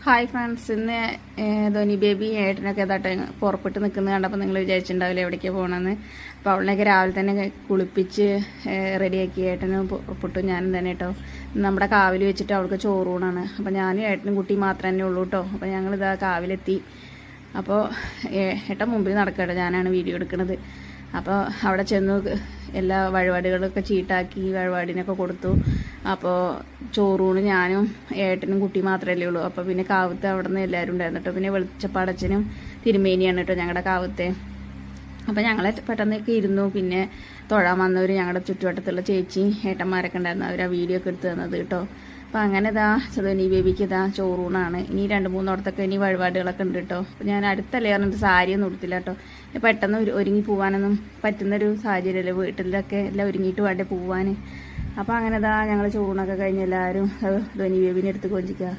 Hi friends, ഇന്ന് Dhoni baby ഏട്ടനൊക്കെ ഏതാട്ടെ പുറപ്പെട്ട് നിൽക്കുന്നത് കണ്ടപ്പോൾ നിങ്ങൾ വിചാരിച്ചിട്ടുണ്ടാവില്ല എവിടേക്കാണ് പോകണമെന്ന്. അപ്പോൾ അവളിനൊക്കെ രാവിലെ തന്നെ കുളിപ്പിച്ച് റെഡിയാക്കി ഏട്ടനും പുറപ്പെട്ടു. ഞാനും തന്നെ കേട്ടോ. നമ്മുടെ കാവിൽ വെച്ചിട്ട് അവൾക്ക് ചോറൂണാണ്. അപ്പോൾ ഞാനും ഏട്ടനും കുട്ടി മാത്രമേ തന്നെ ഉള്ളൂ കേട്ടോ. അപ്പോൾ ഞങ്ങളിതാ കാവിലെത്തി. അപ്പോൾ ഏട്ടൻ മുമ്പിൽ നടക്കട്ടെ, ഞാനാണ് വീഡിയോ എടുക്കുന്നത്. അപ്പോൾ അവിടെ ചെന്നു എല്ലാ വഴിപാടുകളൊക്കെ ചീട്ടാക്കി വഴിപാടിനൊക്കെ കൊടുത്തു. അപ്പോൾ ചോറൂണ് ഞാനും ഏട്ടനും കുട്ടി മാത്രമല്ലേ ഉള്ളൂ. അപ്പോൾ പിന്നെ കാവത്ത് അവിടെ നിന്ന് എല്ലാവരും ഉണ്ടായിരുന്നു കേട്ടോ. പിന്നെ വെളിച്ചപ്പാടച്ചനും തിരുമേനിയാണ് കേട്ടോ ഞങ്ങളുടെ കാവത്തെ. അപ്പോൾ ഞങ്ങളെ പെട്ടെന്നൊക്കെ ഇരുന്നു. പിന്നെ തൊഴാൻ വന്നവർ ഞങ്ങളുടെ ചുറ്റുവട്ടത്തുള്ള ചേച്ചി ഏട്ടന്മാരൊക്കെ ഉണ്ടായിരുന്നു. അവർ ആ വീഡിയോ ഒക്കെ എടുത്ത് തന്നത് കേട്ടോ. അപ്പോൾ അങ്ങനെ ധോനി ബേബിക്ക് ചോറൂണാണ്. ഇനി 2-3 ഇനി വഴിപാടുകളൊക്കെ ഉണ്ട് കേട്ടോ. അപ്പോൾ ഞാൻ അടുത്തല്ലേ പറഞ്ഞിട്ട് സാരിയൊന്നും ഉടുത്തില്ല കേട്ടോ. പെട്ടെന്ന് ഒരുങ്ങി പോകാനൊന്നും പറ്റുന്നൊരു സാഹചര്യമല്ലേ, വീട്ടിലൊക്കെ എല്ലാം ഒരുങ്ങിയിട്ട് വേണ്ടേ പോവാൻ. അപ്പോൾ അങ്ങനെ ഞങ്ങൾ ചോറൂണൊക്കെ കഴിഞ്ഞ് എല്ലാവരും ധോനി ബേബിനെ എടുത്ത് കൊഞ്ചിക്കുക.